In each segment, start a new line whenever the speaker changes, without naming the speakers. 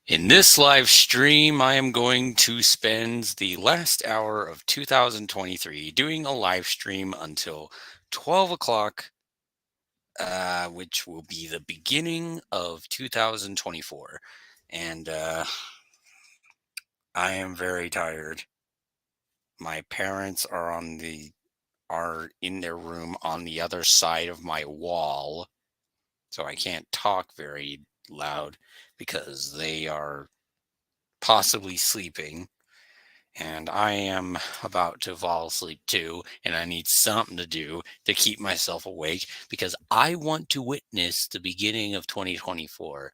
In this live stream, I am going to spend the last hour of 2023 doing a live stream until 12 o'clock, which will be the beginning of 2024. And I am very tired. My parents are in their room on the other side of my wall, so I can't talk very loud because they are possibly sleeping. And I am about to fall asleep too, and I need something to do to keep myself awake because I want to witness the beginning of 2024,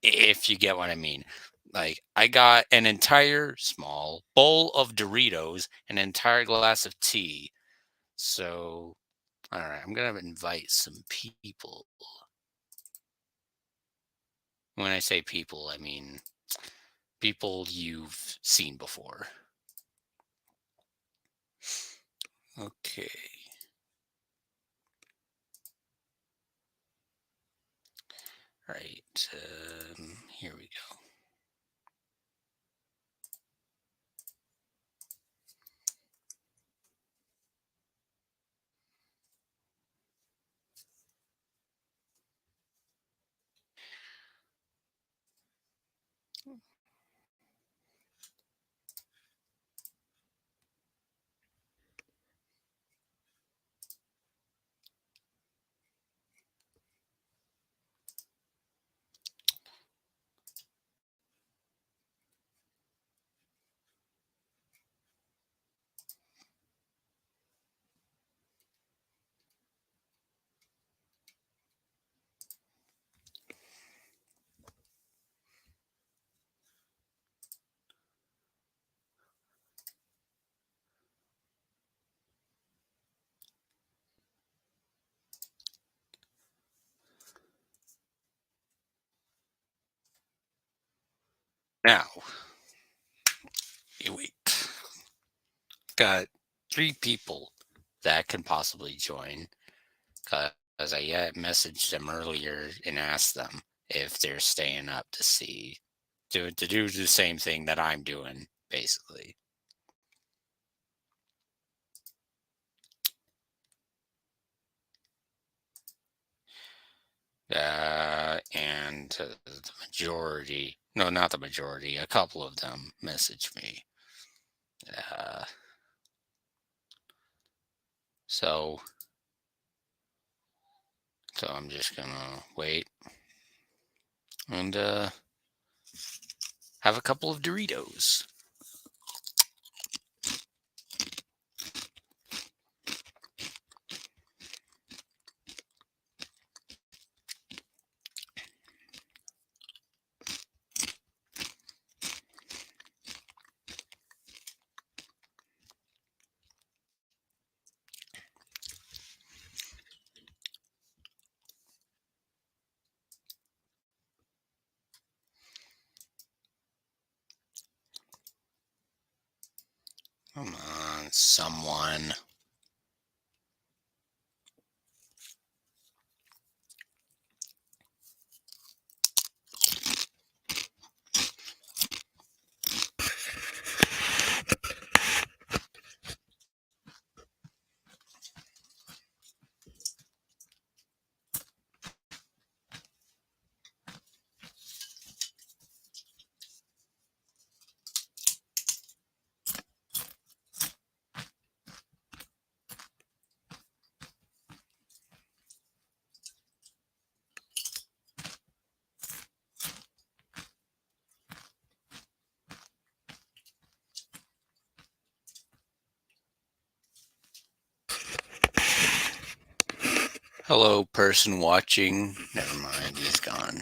if you get what I mean. Like, I got an entire small bowl of Doritos, an entire glass of tea. So, all right, I'm going to invite some people. When I say people, I mean people you've seen before. Okay. Right. Here we go. Now, wait. Got three people that can possibly join because I messaged them earlier and asked them if they're staying up to see to do the same thing that I'm doing, basically. And the majority, no, not the majority, a couple of them messaged me. Uh, so, so I'm just gonna wait and have a couple of Doritos. Come on, someone. Hello, person watching. Never mind, he's gone.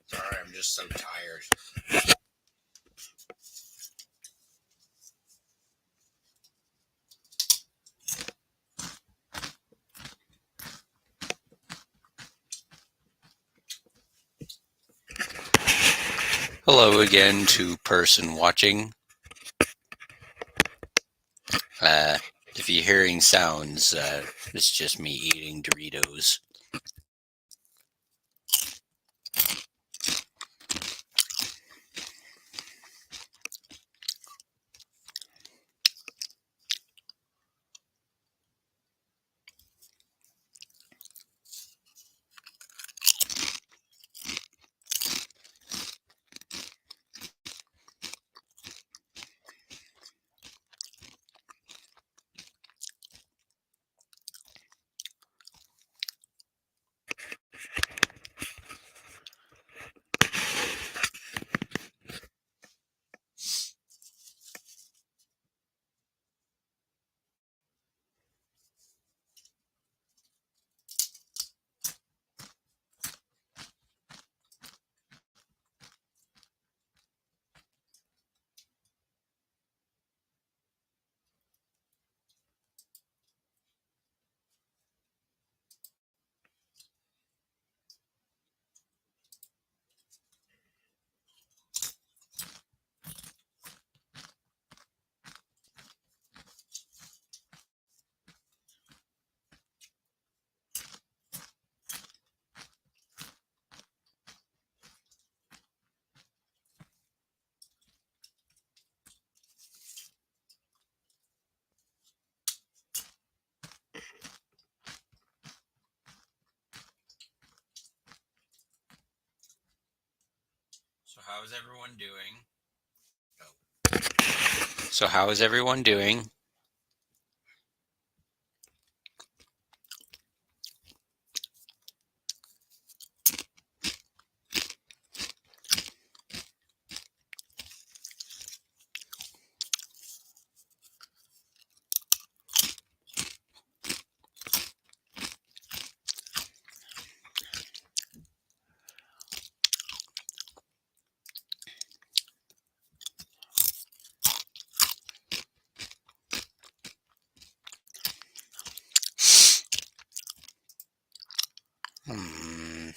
Sorry, I'm just so tired. Hello again to person watching. If you're hearing sounds, it's just me eating Doritos. how's everyone doing? So how is everyone doing? Hmm.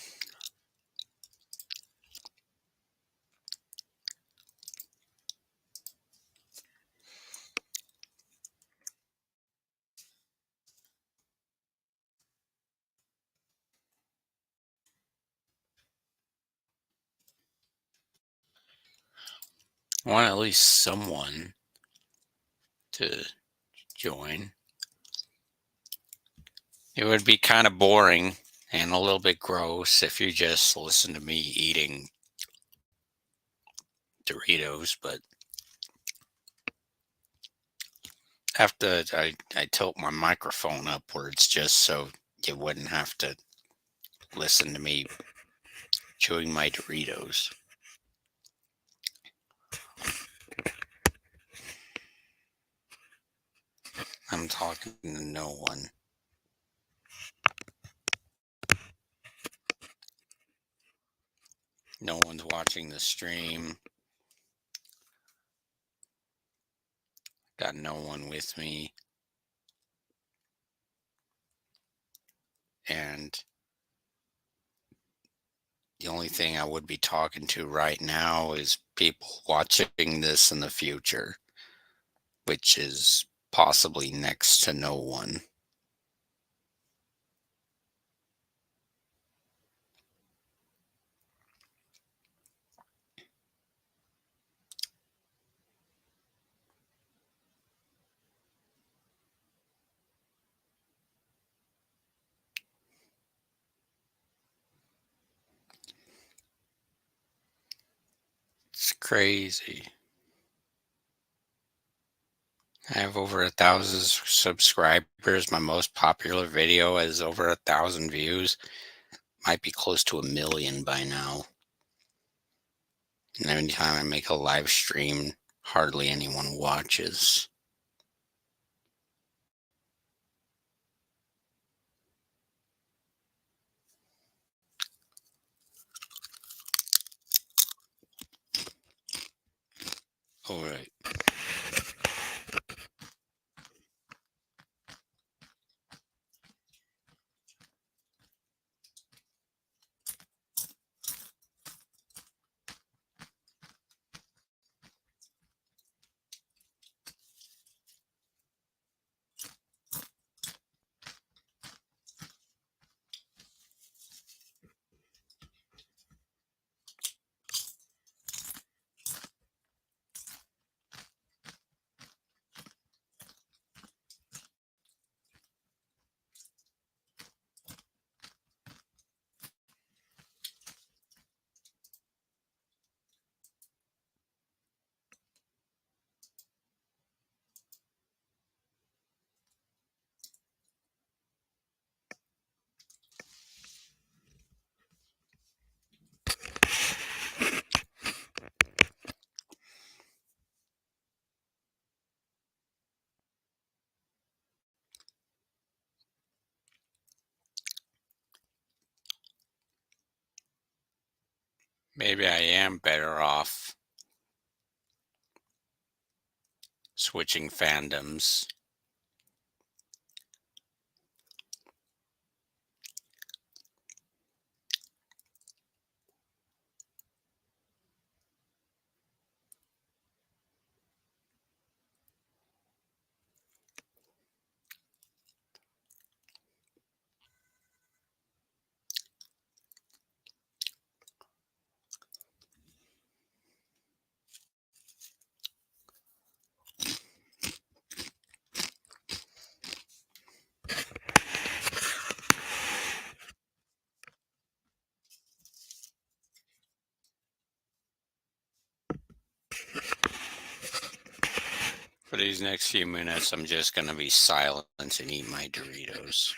I want at least someone to join. It would be kind of boring and a little bit gross if you just listen to me eating Doritos, but after I tilt my microphone upwards just so you wouldn't have to listen to me chewing my Doritos. I'm talking to no one. No one's watching the stream. Got no one with me. And the only thing I would be talking to right now is people watching this in the future, which is possibly next to no one. It's crazy. I have over 1,000 subscribers. My most popular video has over 1,000 views. Might be close to 1 million by now. And every time I make a live stream, hardly anyone watches. All right. Maybe I am better off switching fandoms. these next few minutes, I'm just going to be silent and eat my Doritos.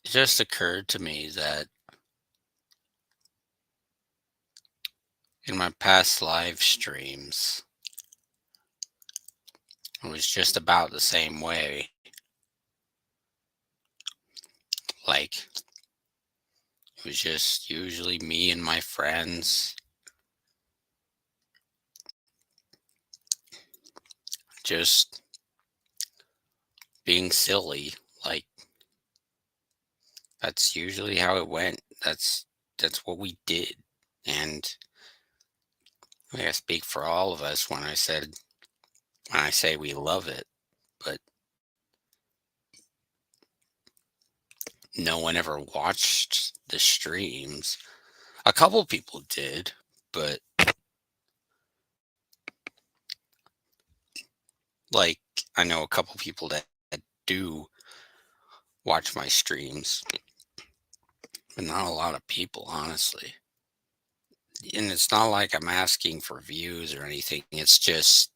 It just occurred to me that In my past live streams, it was just about the same way. Like, it was just usually me and my friends just being silly. Like, that's usually how it went. That's what we did. And I think I speak for all of us when I say we love it, but no one ever watched the streams. A couple people did, but like I know a couple people that do watch my streams, but not a lot of people, honestly. And it's not like I'm asking for views or anything. It just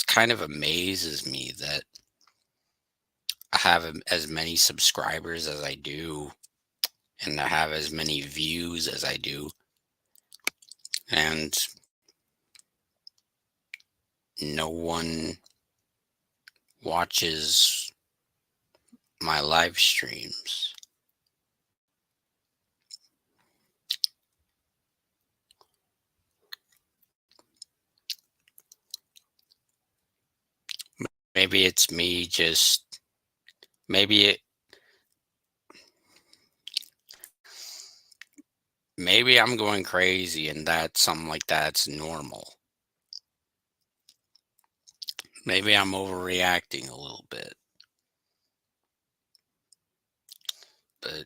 kind of amazes me that I have as many subscribers as I do and I have as many views as I do. And no one watches my live streams. Maybe it's me just maybe it maybe I'm going crazy and that something like that's normal. Maybe I'm overreacting a little bit, but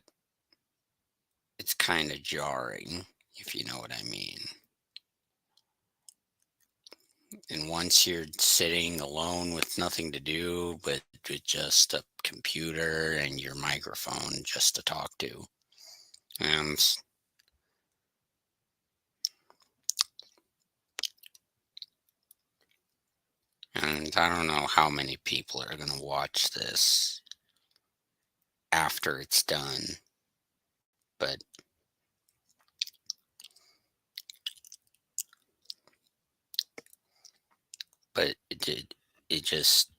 it's kind of jarring, if you know what I mean. And once you're sitting alone with nothing to do but with just a computer and your microphone just to talk to, and and I don't know how many people are going to watch this after it's done, but it did it just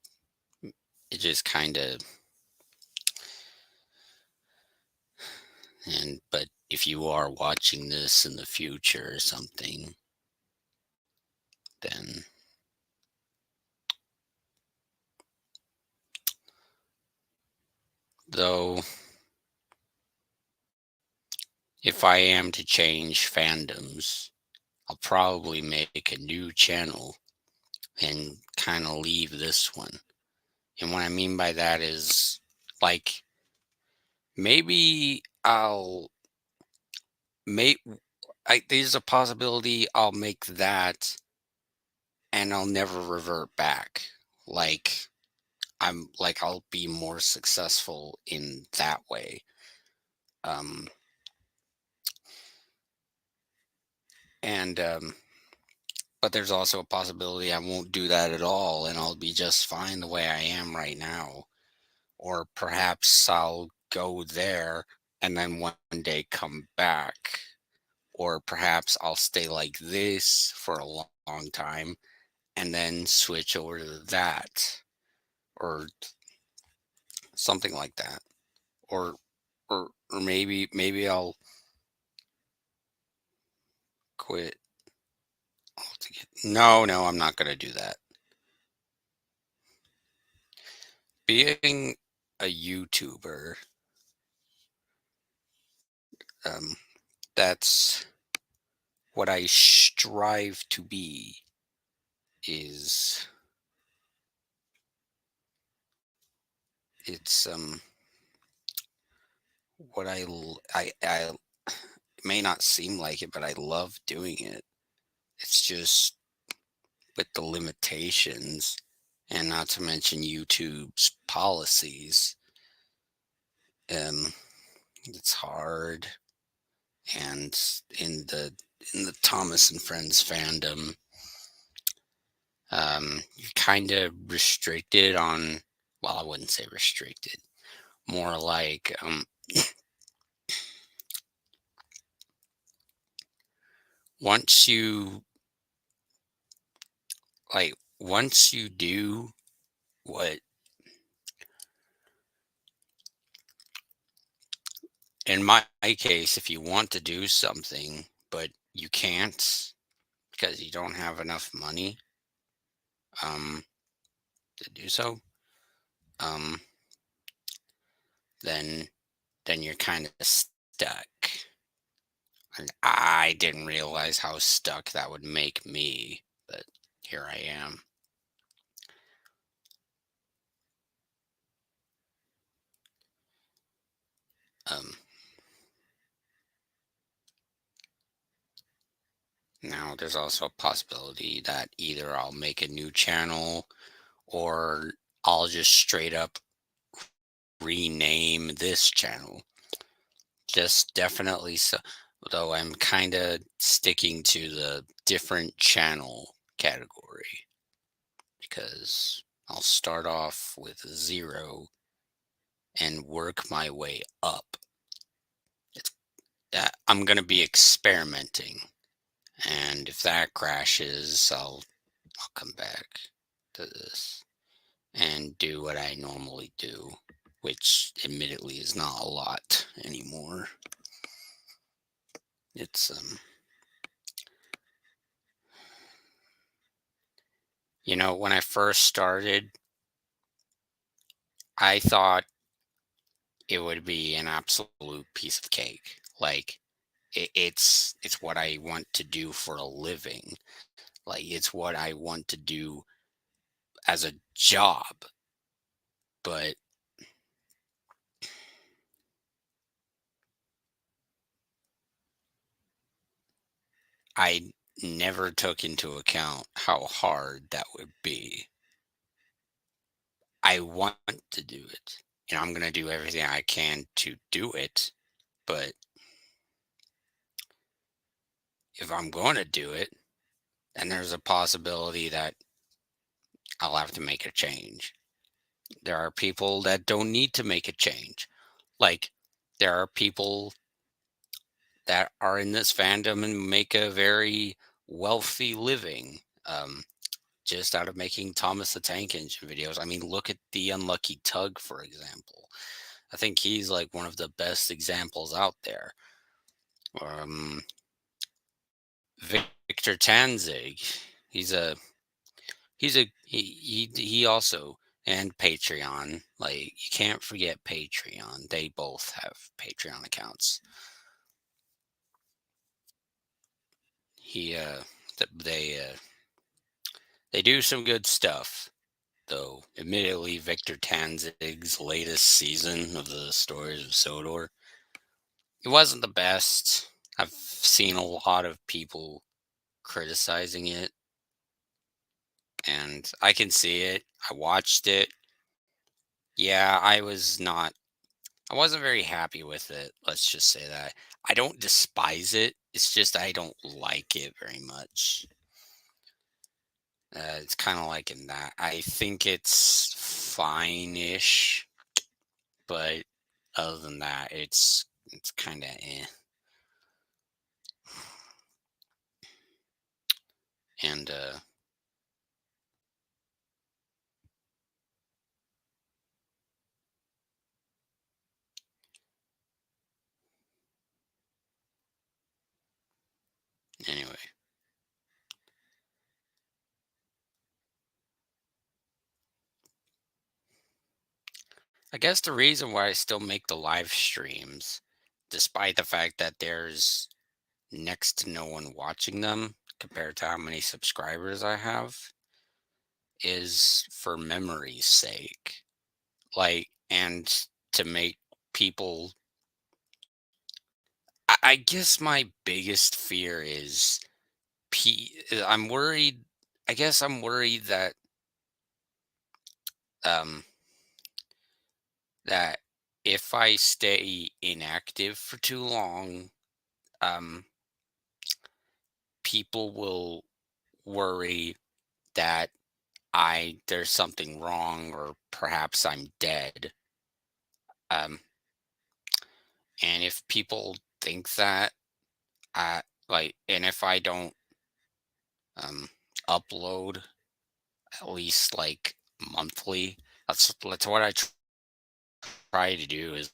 it just kind of and but if you are watching this in the future or something, then though if I am to change fandoms, I'll probably make a new channel and kind of leave this one. And what I mean by that is like maybe I'll make there's a possibility I'll make that and I'll never revert back. Like I'll be more successful in that way. Um and But there's also a possibility I won't do that at all and I'll be just fine the way I am right now. Or perhaps I'll go there and then one day come back. Or perhaps I'll stay like this for a long time and then switch over to that or something like that. Or or maybe I'll quit altogether. No, I'm not going to do that. Being a YouTuber, um, that's what I strive to be. Is it's what I it may not seem like it, but I love doing it. It's just with the limitations, and not to mention YouTube's policies. Um, it's hard, and in the Thomas and Friends fandom, you're kind of restricted on. Well, I wouldn't say restricted. More like once you once you do what in my case, if you want to do something but you can't because you don't have enough money um to do so, um then you're kind of stuck. And I didn't realize how stuck that would make me, but here I am. Um, Now there's also a possibility that either I'll make a new channel or I'll just straight up rename this channel. Just definitely so. Though I'm kind of sticking to the different channel category because I'll start off with 0 and work my way up. It's I'm gonna be experimenting, and if that crashes, I'll come back to this and do what I normally do, which admittedly is not a lot anymore. It's when I first started, I thought it would be an absolute piece of cake. Like it's what I want to do for a living. Like it's what I want to do as a job. But I never took into account how hard that would be. I want to do it, and I'm going to do everything I can to do it. But if I'm going to do it, then there's a possibility that I'll have to make a change. There are people that don't need to make a change. Like, there are people that are in this fandom and make a very wealthy living. Just out of making Thomas the Tank Engine videos. I mean, look at the Unlucky Tug, for example. I think he's like one of the best examples out there. Um, Victor Tanzig, he's a he also and Patreon. Like you can't forget Patreon. They both have Patreon accounts. He they do some good stuff. Though, admittedly, Victor Tanzig's latest season of the Stories of Sodor, it wasn't the best. I've seen a lot of people criticizing it, and I can see it. I watched it. Yeah, I wasn't very happy with it. Let's just say that. I don't despise it. It's just I don't like it very much. It's kind of like in that. I think it's fine-ish, but other than that, it's kind of eh. And anyway, I guess the reason why I still make the live streams, despite the fact that there's next to no one watching them compared to how many subscribers I have, is for memory's sake. Like, and to make people. I guess my biggest fear is I'm worried. I guess I'm worried um that if I stay inactive for too long, um people will worry that I there's something wrong or perhaps I'm dead. Um and if people think that, Like, and if I don't um upload at least like monthly, that's what try to do is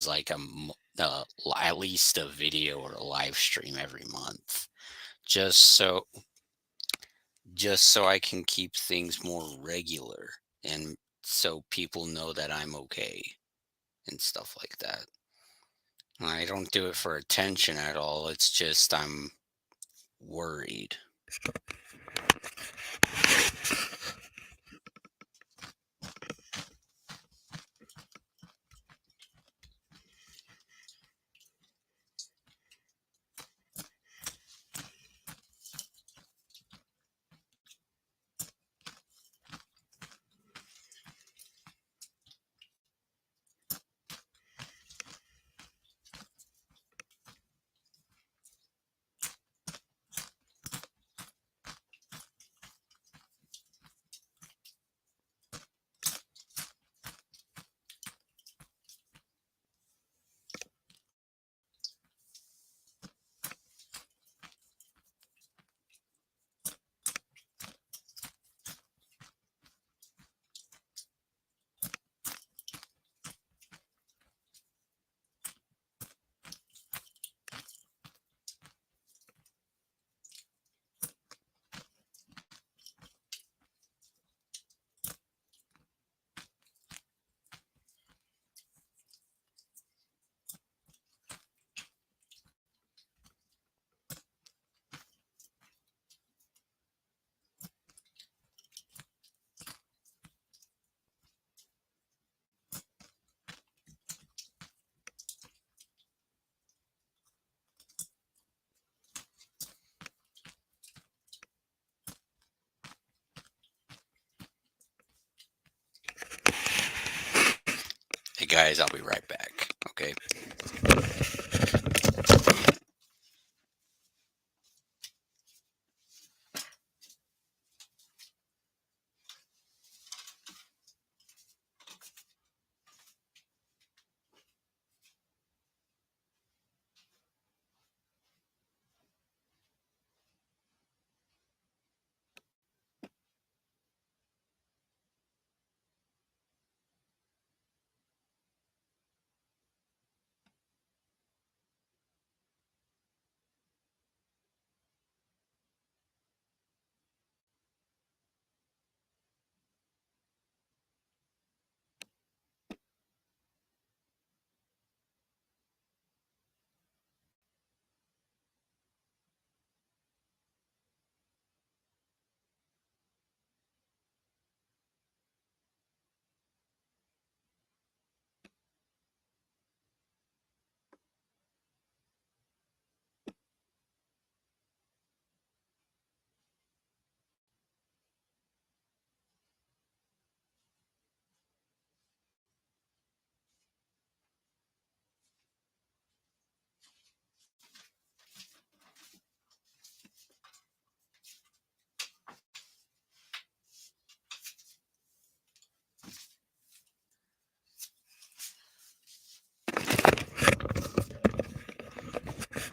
like at least a video or a live stream every month, just so just so I can keep things more regular, and so people know that I'm okay and stuff like that. I don't do it for attention at all. It's just I'm worried. Hey guys, I'll be right back. Okay.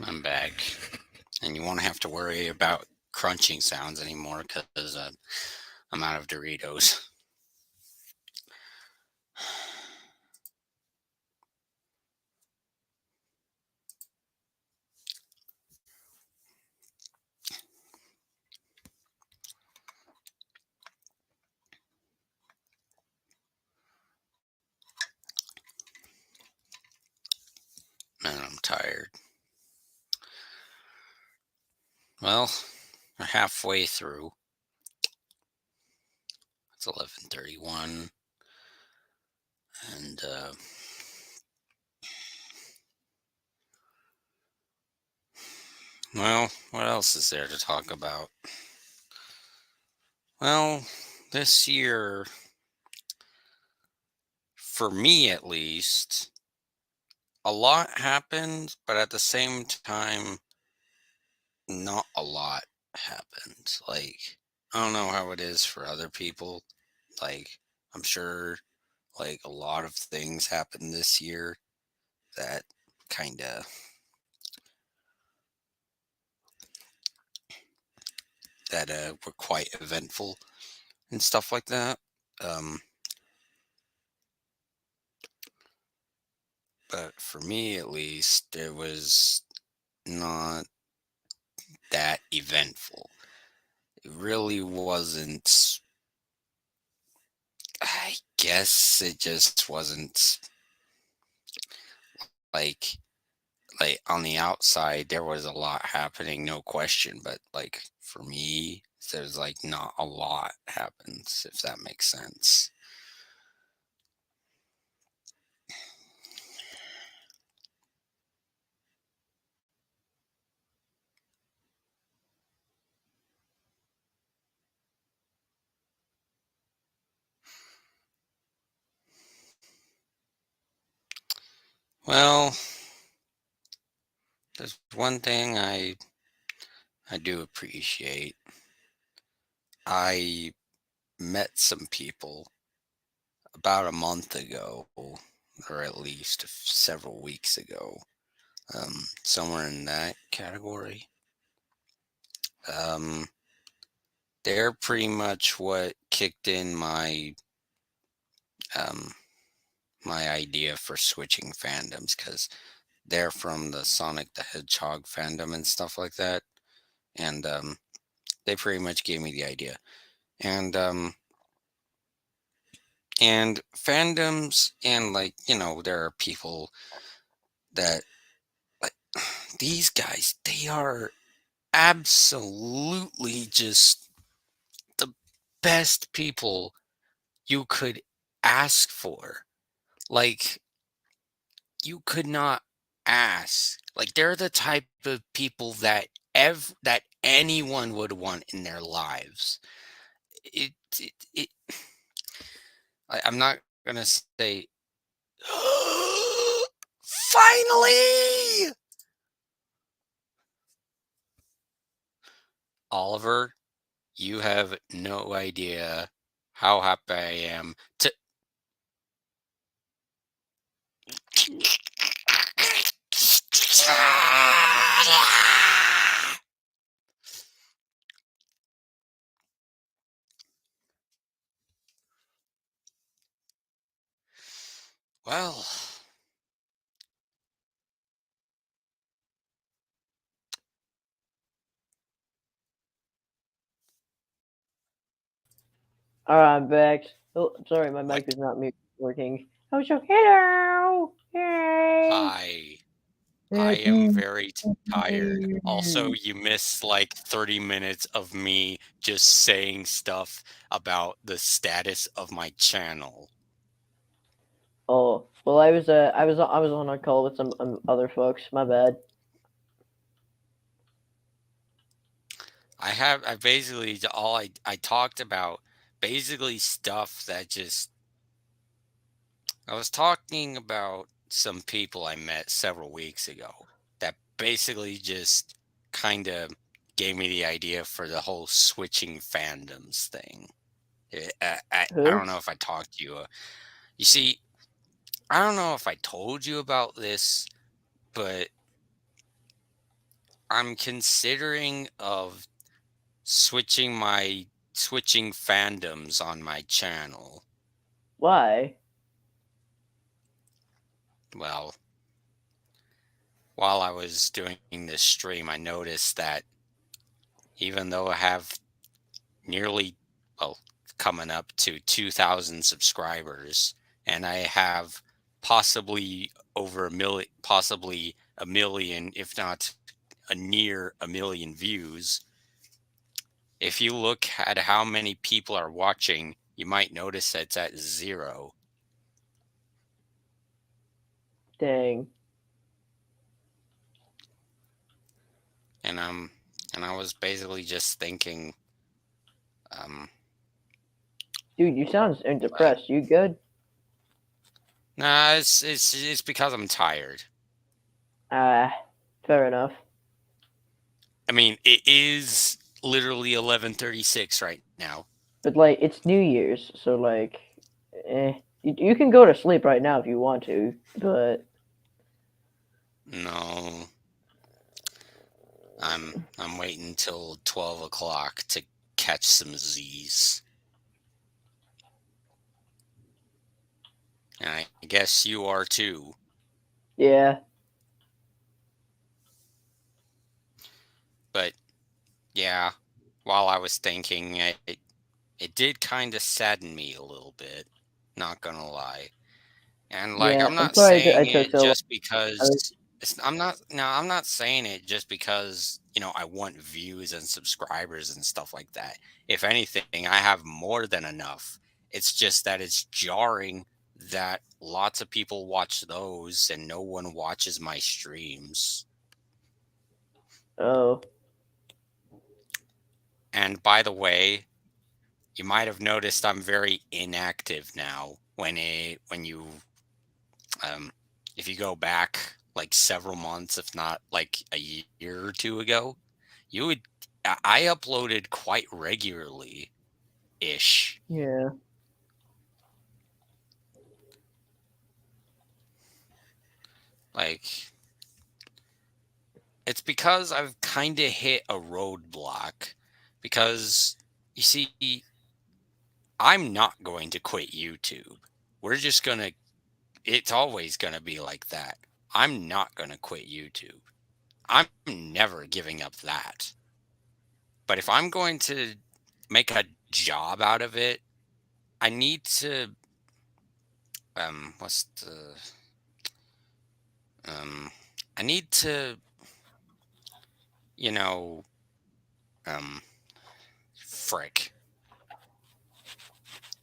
I'm back. And you won't have to worry about crunching sounds anymore because I'm out of Doritos. And I'm tired. Well, we're halfway through. It's 11:31, and well, what else is there to talk about? Well, this year, for me at least, a lot happened, but at the same time, not a lot happened. Like, I don't know how it is for other people. Like, I'm sure like a lot of things happened this year that kind of that were quite eventful and stuff like that. Um, but for me, at least, it was not that eventful. It really wasn't. I guess it just wasn't like on the outside there was a lot happening, no question, but like for me, there's like not a lot happens, if that makes sense. Well, there's one thing I do appreciate. I met some people about a month ago, or at least several weeks ago, somewhere in that category. Um, they're pretty much what kicked in um, my idea for switching fandoms because they're from the Sonic the Hedgehog fandom and stuff like that, and they pretty much gave me the idea. And and fandoms and like there are people that like these guys. They are absolutely just the best people you could ask for. Like, you could not ask. Like, they're the type of people that that anyone would want in their lives. It I'm not gonna say finally, Oliver. You have no idea how happy I am to. Well,
Alright, I'm back. Oh, sorry, my mic
what?
is not working. Oh, so hello! Yay!
Hi. I am
Happy
very tired. Also,
New
you missed like 30 minutes of me just saying stuff about the status of my channel.
Oh, well, I was on a call with some other folks. My bad.
I basically all I talked about basically stuff that just I was talking about some people I met several weeks ago that basically just kind of gave me the idea for the whole switching fandoms thing. I
Who?
don't know if I talked to you. You see, I don't know if I told you about this, but I'm considering of switching fandoms on my channel.
Why?
Well, while I was doing this stream, I noticed that even though I have nearly, well, coming up to 2,000 subscribers, and I have possibly over possibly a million, if not a near a million views. If you look at how many people are watching, you might notice that it's at 0.
Dang.
And I was basically just thinking, um,
Dude, you sound
like,
depressed. You good?
nah, it's because I'm tired.
Ah, fair enough.
I mean, it is literally 11:36 right now.
But, like, it's New Year's, so, like, you can go to sleep right now if you want to, but...
No, I'm waiting until 12 o'clock to catch some Z's. And I guess you are too.
Yeah.
But yeah, while I was thinking, it did kind of sadden me a little bit. Not gonna lie. And like,
Yeah.
I'm
I'm
not
sorry I
saying
took
it
so long.
just
I was,
because I'm not saying it just because, I want views and subscribers and stuff like that. If anything, I have more than enough. It's just that it's jarring that lots of people watch those and no one watches my streams.
oh.
And by the way, you might have noticed I'm very inactive now when you Um, if you go back like several months, if not like a year or two ago, you would I uploaded quite regularly ish.
Yeah.
Like it's because I've kind of hit a roadblock because you see I'm not going to quit YouTube. We're just going to it's always going to be like that. I'm not going to quit YouTube. I'm never giving up that. But if I'm going to make a job out of it, I need to what's the um I need to, you know, um frick.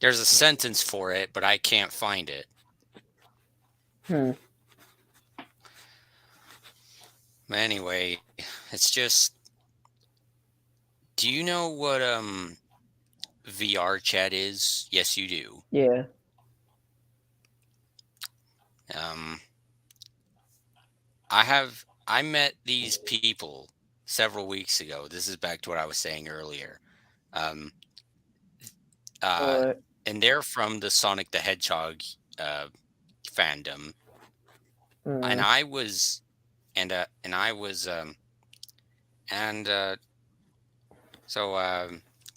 There's a sentence for it, but I can't find it.
Hmm.
Anyway, it's just do you know what VR chat is? Yes, you do.
Yeah.
Um I met these people several weeks ago. This is back to what I was saying earlier. Um uh
What?
and they're from the Sonic the Hedgehog uh fandom. And
Hmm.
I was and I was and so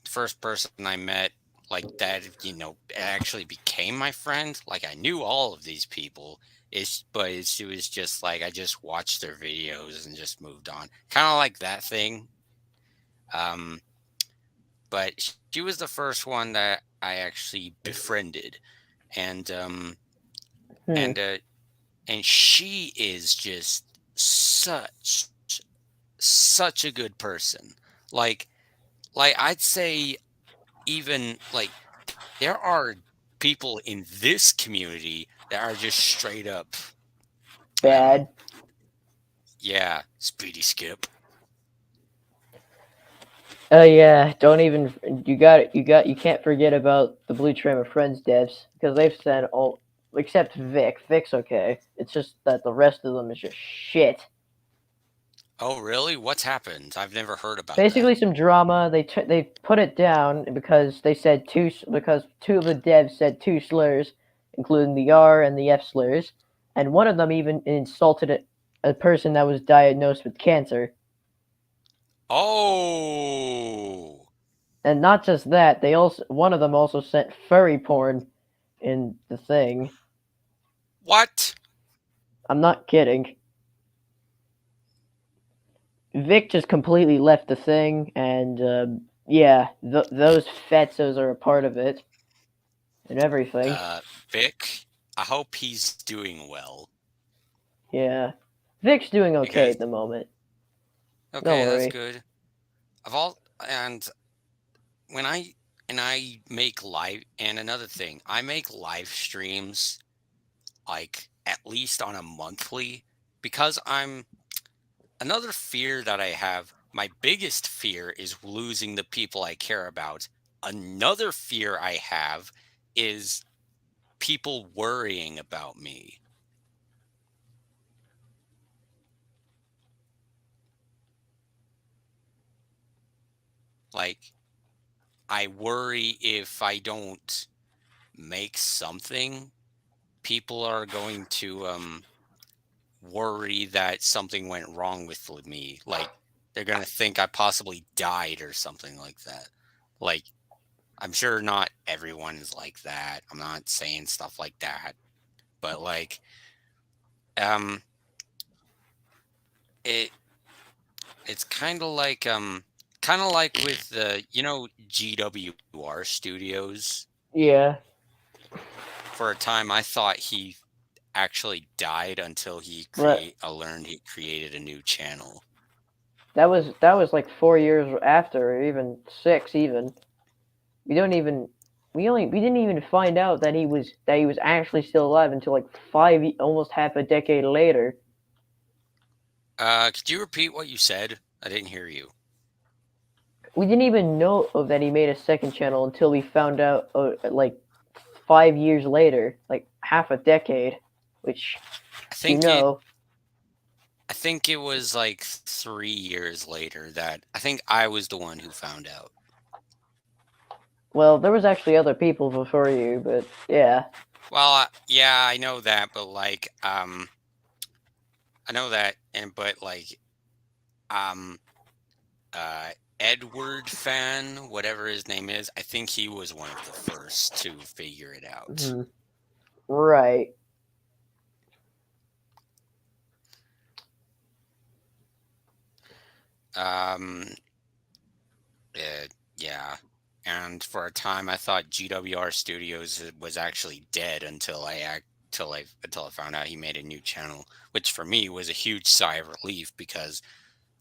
the first person I met like that, actually became my friend. Like I knew all of these people. It was just like I just watched their videos and just moved on. Kind of like that thing. Um but she was the first one that I actually befriended. And
Hmm.
and uh and she is just such a good person. Like I'd say even like there are people in this community that are just straight up um
Bad.
yeah, speedy skip.
Oh yeah, don't even you can't forget about the Blue Trim of Friends devs because they've said all except Vic. Vic's okay. It's just that the rest of them is just shit.
Oh really? What's happened? I've never heard about that.
Basically, some drama. They put it down because they said because two of the devs said two slurs, including the R and the F slurs, and one of them even insulted a person that was diagnosed with cancer.
Oh,
And not just that, they also one of them also sent furry porn in the thing.
what?
I'm not kidding. Vic just completely left the thing, and yeah, those fetzos are a part of it and everything.
uh Vic, I hope he's doing well
Yeah, Vic's doing okay
because
at the moment. Don't
okay, that's
worry.
good. I've all and when I make live and another thing, I make live streams like at least on a monthly because I'm another fear that I have. My biggest fear is losing the people I care about. Another fear I have is people worrying about me. Like I worry if I don't make something, people are going to worry that something went wrong with me. Like they're gonna think I possibly died or something like that. Like, I'm sure not everyone is like that. I'm not saying stuff like that, but like, um, it it's kind of like with the GWR Studios.
Yeah,
For a time, I thought he actually died until
but
I learned he created a new channel.
that was like 4 years after, or even 6, even. We don't even we didn't even find out that he was actually still alive until like almost half a decade later.
Could you repeat what you said? I didn't hear you.
We didn't even know of that he made a second channel until we found out like 5 years later, like half a decade, which
I
you
think it
know.
I think it was like 3 years later that I think I was the one who found out.
Well, there was actually other people before you, but yeah.
Well, yeah, I know that, but like, I know that, but like, um, uh, Edward Fan, whatever his name is, I think he was one of the first to figure it out.
Mhm. Right.
Um, yeah. And for a time, I thought GWR Studios was actually dead until I found out he made a new channel, which for me was a huge sigh of relief because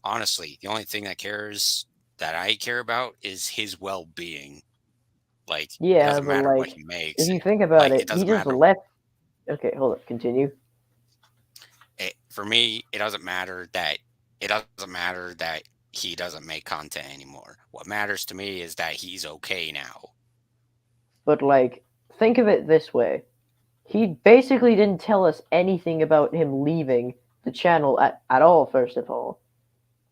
honestly, the only thing that I care about is his well-being. Like, it
Yeah,
doesn't
but
matter what
like
he
if
makes.
you think about
Like,
it,
it
he
doesn't
just
matter.
left. Okay, hold up. Continue.
For me, it doesn't matter that he doesn't make content anymore. What matters to me is that he's okay now.
But like, think of it this way: he basically didn't tell us anything about him leaving the channel at all. First of all,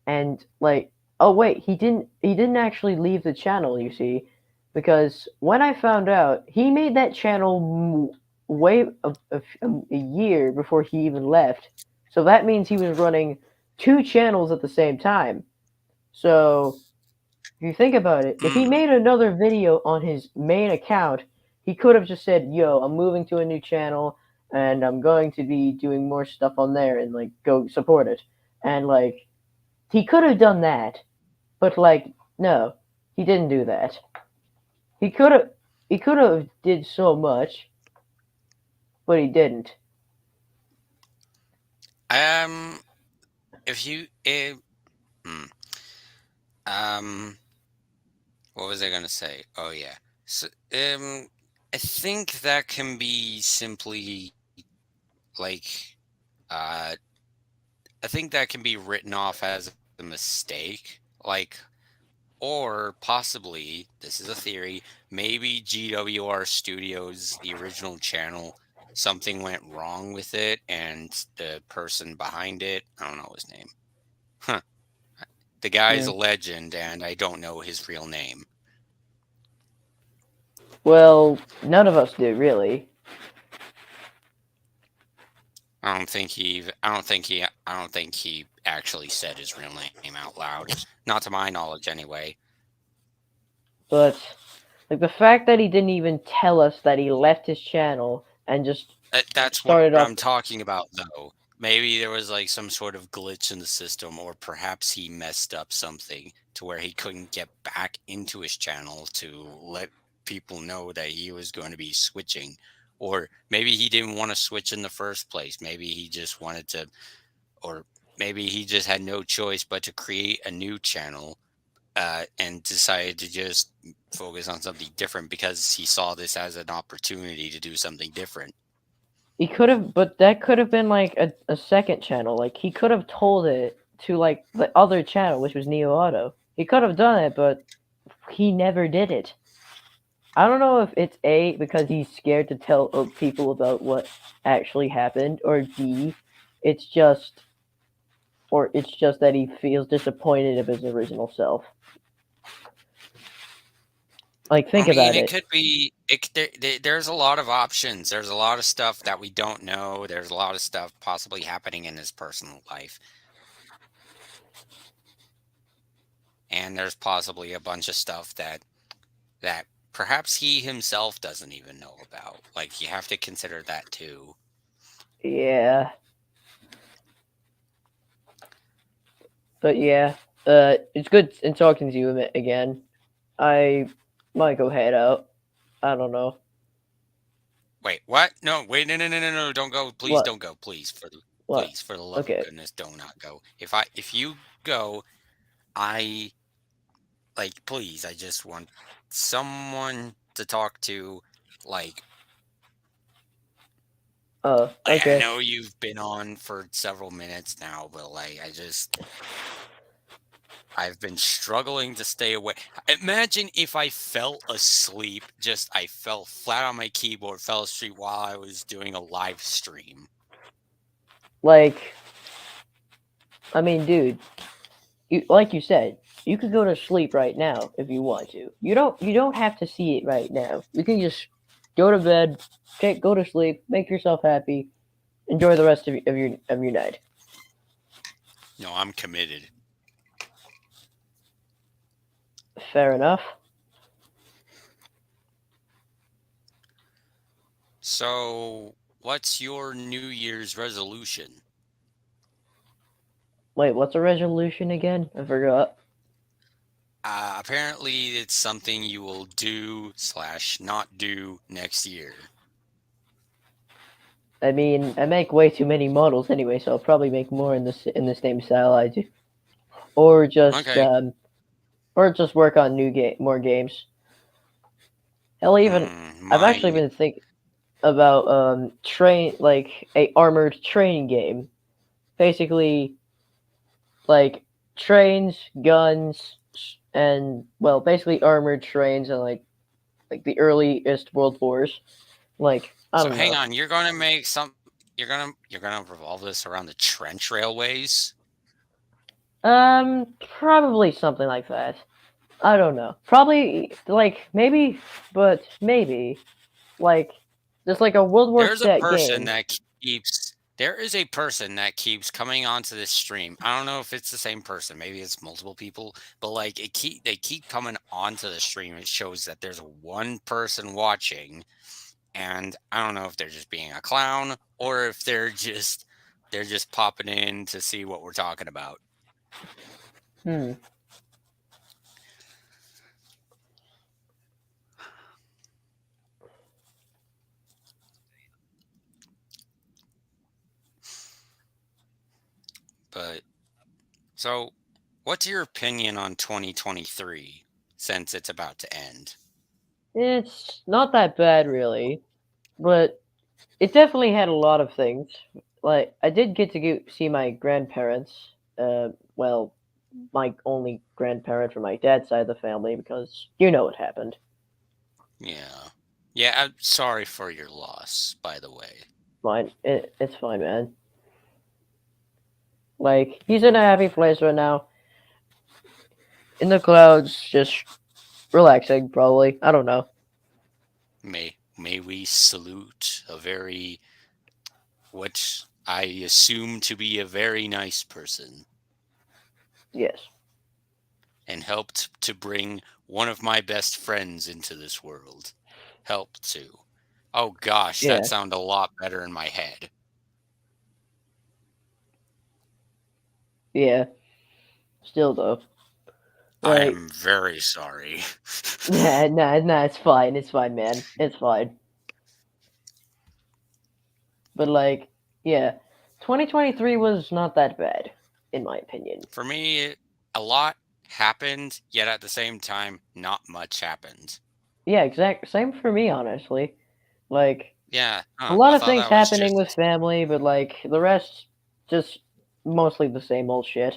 and like, oh wait, he didn't actually leave the channel. You see, because when I found out, he made that channel way a year before he even left. So that means he was running two channels at the same time. So if you think about it, if he
Mm,
made another video on his main account, he could have just said, "Yo, I'm moving to a new channel and I'm going to be doing more stuff on there and like go support it." And like he could have done that, but like no, he didn't do that. He could have did so much, but he didn't.
um, if you, hmm, um, what was I gonna say? Oh yeah. So, I think that can be simply like, uh, I think that can be written off as a mistake. Like, or possibly, this is a theory, maybe GWR Studios, the original channel, something went wrong with it, and the person behind it, I don't know his name. Huh. The guy's
Hmm.
a legend, and I don't know his real name.
Well, none of us do really.
I don't think he actually said his real name out loud. Not to my knowledge, anyway.
But like the fact that he didn't even tell us that he left his channel and just
That's what
started
I'm
up.
talking about, though. Maybe there was like some sort of glitch in the system, or perhaps he messed up something to where he couldn't get back into his channel to let people know that he was going to be switching. Or maybe he didn't want to switch in the first place. Maybe he just wanted to, or maybe he just had no choice but to create a new channel and decided to just focus on something different because he saw this as an opportunity to do something different.
He could have, but that could have been like a second channel. Like he could have told it to like the other channel, which was Neo Auto. He could have done it, but he never did it. I don't know if it's A, because he's scared to tell people about what actually happened, or B, it's just it's just that he feels disappointed of his original self. Like
I
think
mean,
about
it
it.
could be. There's a lot of options. There's a lot of stuff that we don't know. There's a lot of stuff possibly happening in his personal life. and there's possibly a bunch of stuff that perhaps he himself doesn't even know about. Like, you have to consider that too.
Yeah. But yeah, it's good in talking to you again. I might go head out. I don't know.
Wait, what? No, wait, no, don't go. Please
What?
don't go.
What?
Please, for the love of
Okay.
goodness, do not go. If you go, I like, please, I just want someone to talk to. Like, I
Okay.
know you've been on for several minutes now, but like, I've been struggling to stay away. Imagine if I fell asleep, just I fell flat on my keyboard, fell asleep while I was doing a live stream.
Like, I mean, dude, like you said, you could go to sleep right now if you want to. You don't have to see it right now. You can just go to bed, go to sleep, make yourself happy, enjoy the rest of your night.
No, I'm committed.
Fair enough.
So, what's your New Year's resolution?
Wait, what's a resolution again? I forgot.
Apparently, it's something you will do slash not do next year.
I mean, I make way too many models anyway, so I'll probably make more in the same style I do, or just
Okay.
um, or just work on more games. Hell, even I've actually
My
been thinking about train like a armored training game, basically like trains, guns, and well, basically armored trains and like the earliest world wars. Like I
so
don't
hang
know.
on, you're gonna make some. You're gonna revolve this around the trench railways.
Probably something like that. I don't know. Probably like maybe, but maybe like just like a World War
There's a
Z
person
game.
that keeps there is a person that keeps coming onto this stream. I don't know if it's the same person, maybe it's multiple people, but like they keep coming onto the stream. It shows that there's one person watching, and I don't know if they're just being a clown or if they're just popping in to see what we're talking about.
Hmm.
But so what's your opinion on 2023 since it's about to end?
It's not that bad really, but it definitely had a lot of things. Like I did get to see my grandparents. Well, my only grandparent from my dad's side of the family because you know what happened.
Yeah. Yeah, I'm sorry for your loss, by the way.
Fine, it's fine, man. Like he's in a happy place right now, in the clouds, just relaxing. Probably, I don't know.
May we salute a very what I assume to be a very nice person
Yes.
and helped to bring one of my best friends into this world. Helped to. Oh gosh, that
Yeah.
sounded a lot better in my head.
Yeah. Still though,
I
like
am very sorry.
nah, it's fine. It's fine, man. It's fine. But like, yeah, 2023 was not that bad, in my opinion.
For me, a lot happened, yet at the same time, not much happened.
Yeah, exact same for me, honestly. Like
Yeah,
a
huh,
lot
I
of
thought
things
that was
happening with
just
family, but like the rest, just mostly the same old shit.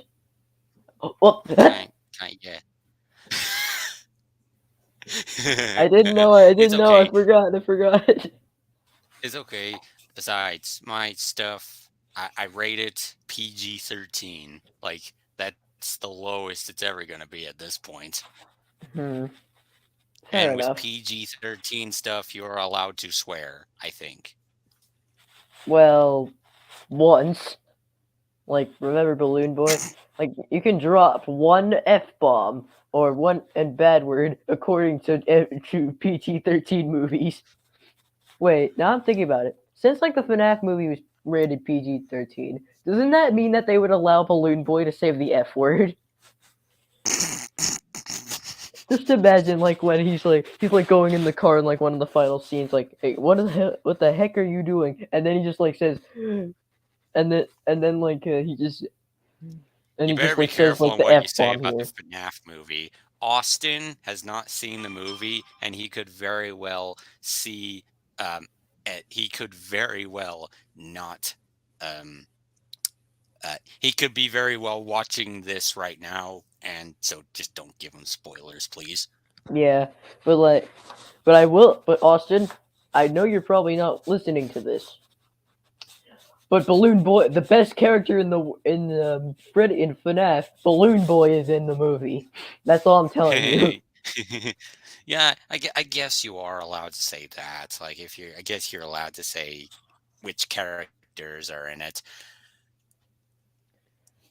Oh,
kind, yeah.
I didn't know. I
It's
didn't know. I
okay.
forgot. I forgot.
It's okay. Besides, my stuff, I rate it PG-13. Like, that's the lowest it's ever going to be at this point.
Hmm. Fair
And with
enough.
PG-13 stuff, you're allowed to swear, I think.
Well, once. Like, remember Balloon Boy? Like, you can drop one F-bomb or one and bad word according to PG-13 movies. Wait, now I'm thinking about it. Since like the FNAF movie was rated PG-13, doesn't that mean that they would allow Balloon Boy to say the F word? Just imagine like when he's like going in the car in like one of the final scenes, like, hey, what the heck are you doing? And then he just like says, and then like
You
he
better
just
be
like says
careful
like
on
the
what you
F
say
bomb
about the
here.
FNAF movie. Austin has not seen the movie, and he could very well see. He could very well not. Um, he could be very well watching this right now, and so just don't give him spoilers, please.
Yeah, but I will. But Austin, I know you're probably not listening to this. But Balloon Boy, the best character in FNAF, Balloon Boy is in the movie. That's all I'm telling you.
Yeah, I guess you are allowed to say that. Like, I guess you're allowed to say which characters are in it.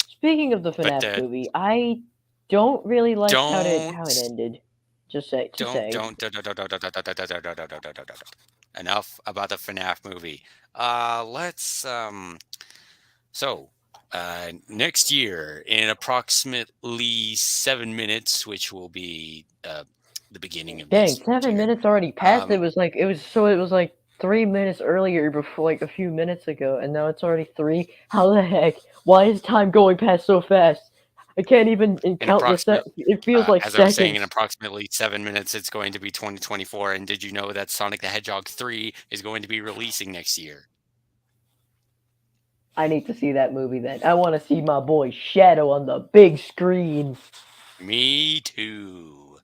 Speaking of the
But
FNAF movie, I don't really like how it
don't,
ended. Just saying.
enough about the FNAF movie. Let's so next year in approximately 7 minutes, which will be the beginning of
Dang,
next
7
year.
minutes already passed.
Um,
It was like 3 minutes earlier before, like a few minutes ago, and now it's already three. How the heck? Why is time going past so fast? I can't even
in
count the
approximate,
It feels like
as I was saying, in
seconds.
approximately 7 minutes, it's going to be 2024. And did you know that Sonic the Hedgehog 3 is going to be releasing next year?
I need to see that movie then. I want to see my boy Shadow on the big screen.
Me too.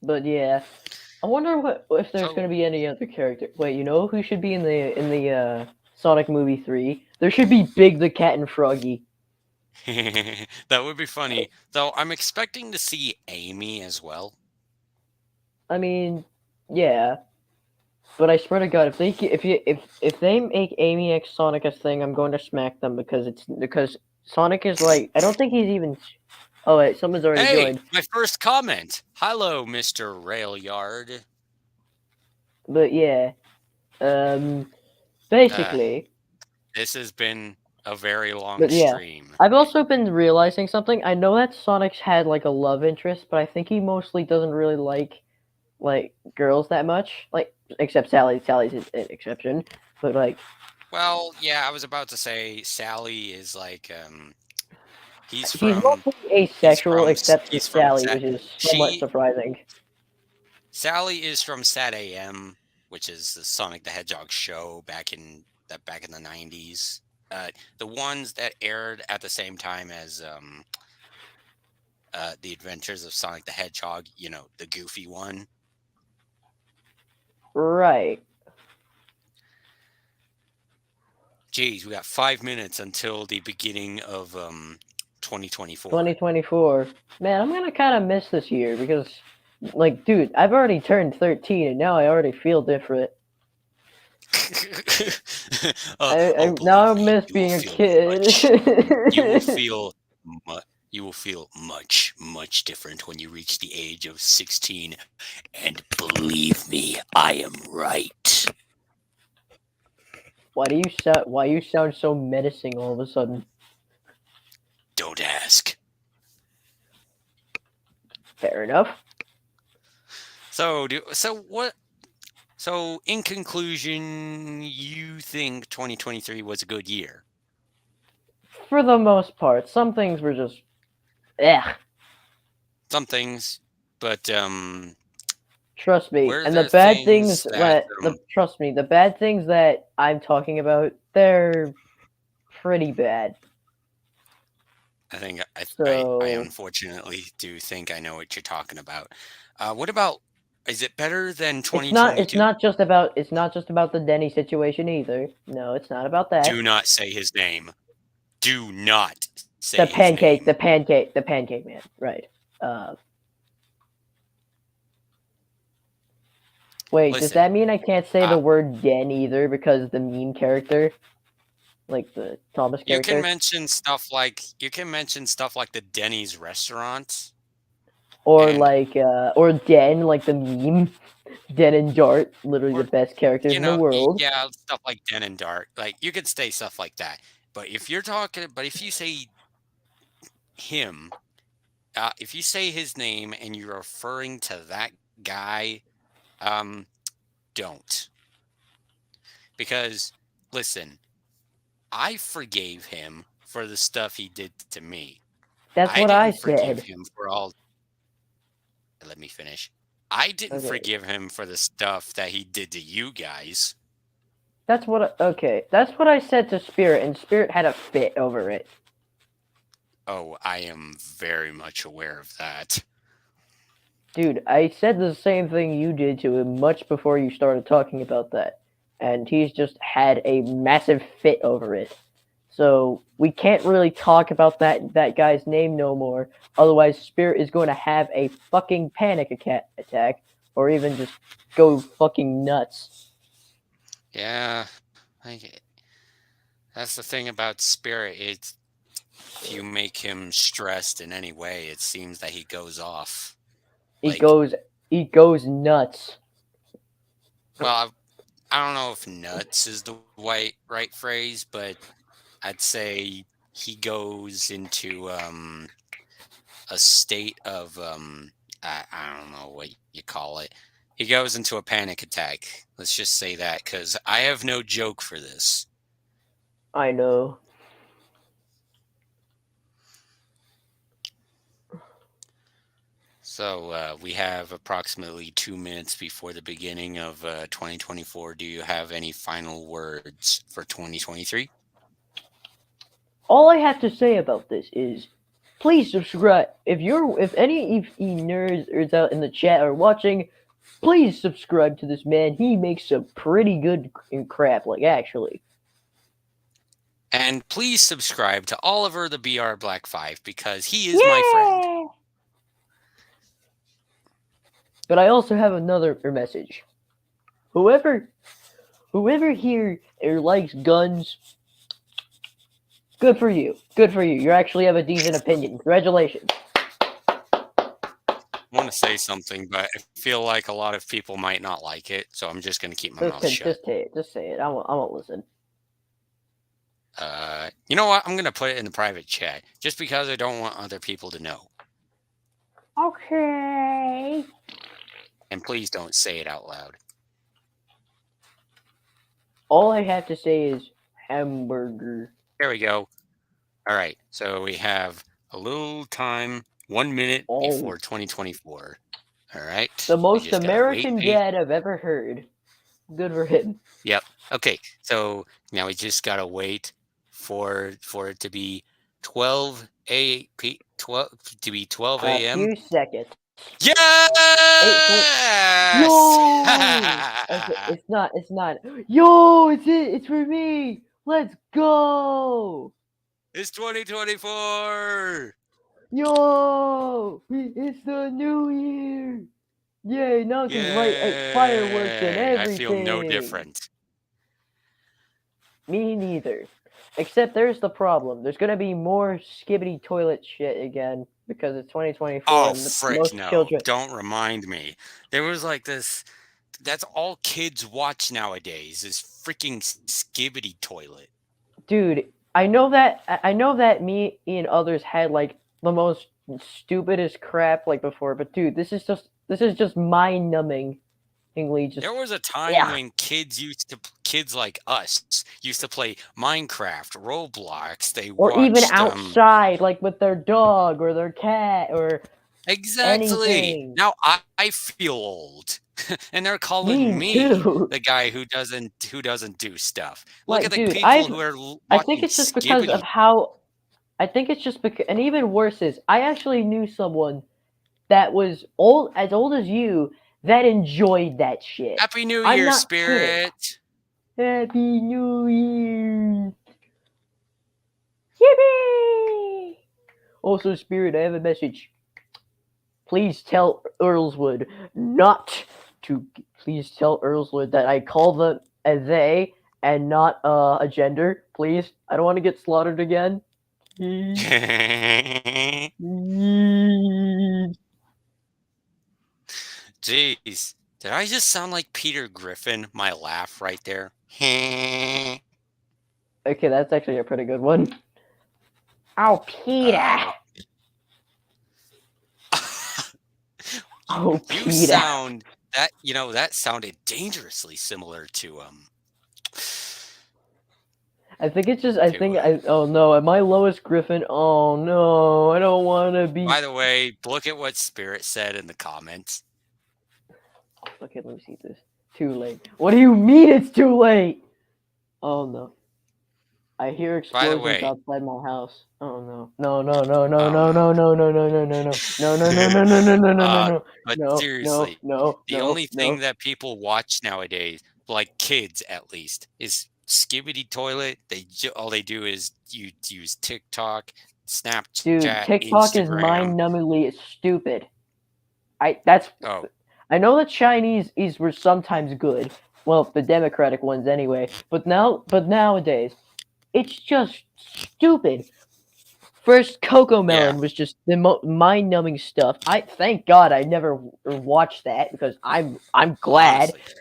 But yeah, I wonder if there's
So
going to be any other character. Wait, you know who should be in the Sonic movie 3? There should be Big the Cat and Froggy.
that would be funny. Though I'm expecting to see Amy as well.
I mean, yeah, but I swear to God, if they make Amy X Sonic a thing, I'm going to smack them because Sonic is like, I don't think he's even. Oh wait, someone's already
Hey,
joined.
my first comment. Hello, Mr. Railyard.
But yeah, um,
Uh,
basically,
this has been a very long
but yeah,
stream.
I've also been realizing something. I know that Sonic's had like a love interest, but I think he mostly doesn't really like girls that much. Like except Sally. Sally's an exception, but like
Well, yeah, I was about to say Sally is like he's
he's
from
mostly asexual except for
he's from
Sally,
Sat
which is somewhat
she
surprising.
Sally is from Sat AM, which is the Sonic the Hedgehog show back in the 90s. The ones that aired at the same time as the Adventures of Sonic the Hedgehog, you know, the goofy one.
Right.
Geez, we got 5 minutes until the beginning of 2024.
2024. Man, I'm gonna kind of miss this year because, like, dude, I've already turned 13 and now I already feel different. I now
Believe
I
me,
miss
you will
being a
feel
kid.
much. You will feel you will feel much different when you reach the age of 16. And believe me, I am right.
Why you sound so menacing all of a sudden?
Don't ask.
Fair enough.
So in conclusion, you think 2023 was a good year?
For the most part, some things were just, eh.
Some things, but
Trust me.
were
And the
there
bad
things
things
that
that the trust me, the bad things that I'm talking about, they're pretty bad.
I think I
So
unfortunately do think I know what you're talking about. What about, is it better than
it's
2022?
not just about the Denny situation either. No, it's not about
Do
that.
not say his name. Do not say his
The
name.
pancake man. Right. Uh, wait, does
Listen,
that mean I can't say
uh,
the word den either because the meme character? like the Thomas
You can
character,
mention stuff like the Denny's restaurant,
or
and
like or Den, like the meme, Den and Dart, literally the
or
best characters in the world.
yeah, stuff like Den and Dart. Like you could say stuff like that. But if you say him, if you say his name and you're referring to that guy, um, don't. Because listen, I forgave him for the stuff he did to me.
That's
I
what I
didn't forgive
said.
him for all. Let me finish. I didn't
Okay,
forgive him for the stuff that he did to you guys.
okay, that's what I said to Spirit, and Spirit had a fit over it.
Oh, I am very much aware of that.
Dude, I said the same thing you did to him much before you started talking about that, and he's just had a massive fit over it. So we can't really talk about that guy's name no more. Otherwise, Spirit is going to have a fucking panic attack, or even just go fucking nuts.
Yeah, that's the thing about Spirit. It's if you make him stressed in any way, it seems that he goes off.
He
Like,
goes he goes nuts.
well, I don't know if nuts is the right phrase, but I'd say he goes into a state of I don't know what you call it. He goes into a panic attack. Let's just say that because I have no joke for this.
I know.
So we have approximately 2 minutes before the beginning of 2024. Do you have any final words for 2023?
All I have to say about this is, please subscribe. If any of you nerds out in the chat are watching, please subscribe to this man. He makes some pretty good crap, like actually.
And please subscribe to Oliver the BR Black 5 because he is my friend.
But I also have another message. Whoever here likes guns, good for you. Good for you. You actually have a decent opinion. Congratulations.
I want to say something, but I feel like a lot of people might not like it, so I'm just going to keep my mouth shut.
Just say it. Just say it. I won't listen.
You know what? I'm going to put it in the private chat just because I don't want other people to know.
Okay.
And please don't say it out loud.
All I have to say is hamburger.
There we go. All right. So we have a little time, 1 minute before 2024. All right.
The most American dad I've ever heard. Good for him.
Yep. Okay. So now we just gotta wait for it to be 12 a.m.
A few seconds.
Yes!
Yo! Okay, it's not. Yo, it's for me. Let's go.
It's 2024.
Yo, it's the new year. Yay, now I can light fireworks and everything.
I feel no different.
Me neither. Except there's the problem. There's gonna be more skibbity toilet shit again because it's 2024.
Oh, frick no. Children... Don't remind me. There was like this. That's all kids watch nowadays is freaking skibbity toilet.
Dude, I know that me and others had like the most stupidest crap like before, but dude, this is just mind numbing.
There was a time when kids like us used to play Minecraft, Roblox. They
or watched, even outside, like with their dog or their cat or
exactly.
Anything.
Now I feel old, and they're calling me the guy who doesn't do stuff. Look at the people who are watching
I think it's just because of how. I think it's just because, and even worse is, I actually knew someone that was as old as you, that enjoyed that shit.
Happy New Year, Spirit.
Kidding. Happy New Year. Yippee! Also, Spirit, I have a message. Please tell Earlswood not to. Please tell Earlswood that I call them a they and not a gender, please. I don't want to get slaughtered again.
Jeez, did I just sound like Peter Griffin? My laugh right there.
Okay, that's actually a pretty good one. Oh, Peter. Oh,
You
Peter.
sound that that sounded dangerously similar to
I think it's just. Oh no, am I Lois Griffin? Oh no, I don't want to be.
By the way, look at what Spirit said in the comments.
Okay, let me see this. Too late. What do you mean it's too late? Oh no. I hear explosions outside my house. Oh no. No, no, no, no, no, no, no, no, no, no, no, no. No, no, no, no, no, no, no, no, no, no.
But seriously, the only thing
no.
that people watch nowadays, like kids at least, is Skibidi Toilet. All they do is use TikTok, Snapchat,
Dude, TikTok is mind-numbingly stupid. I know the Chinese were sometimes good. Well, the democratic ones anyway. But nowadays, it's just stupid. First, CoComelon was just the mind-numbing stuff. Thank God I never watched that because I'm glad.
Honestly.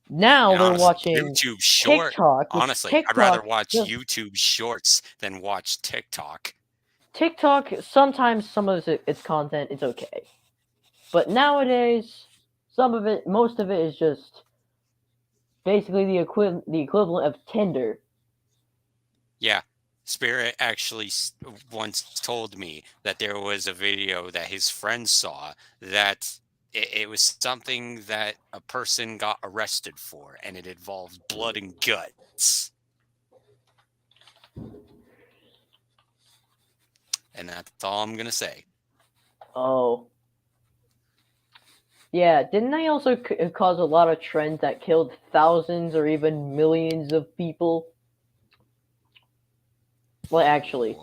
Now they're watching
YouTube Short.
TikTok.
Honestly, I'd rather watch YouTube Shorts than watch TikTok.
TikTok, sometimes some of its content is okay, but nowadays, most of it is just basically the equivalent of Tinder.
Yeah. Spirit actually once told me that there was a video that his friend saw that it was something that a person got arrested for, and it involved blood and guts. And that's all I'm going to say.
Oh. Yeah, didn't they also cause a lot of trends that killed thousands or even millions of people? Well, actually,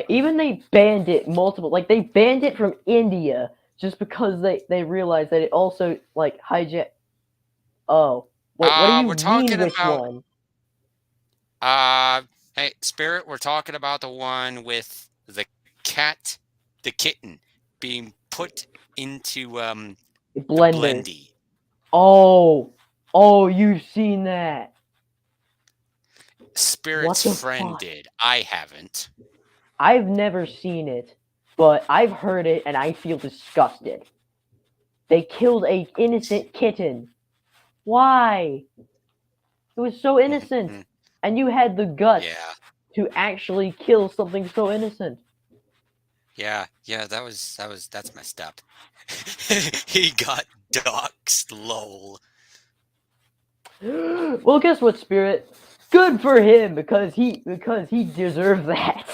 even they banned it they banned it from India just because they realized that it also hijacked. Oh, what do you mean which one?
Hey, Spirit, we're talking about the one with the kitten being put into the blendy.
Oh, you've seen that.
Spirit's friend did. I haven't.
I've never seen it, but I've heard it and I feel disgusted. They killed an innocent kitten. Why? It was so innocent. And you had the guts to actually kill something so innocent.
Yeah, that's messed up. He got doxed, lol.
Well, guess what, Spirit? Good for him because he deserved that.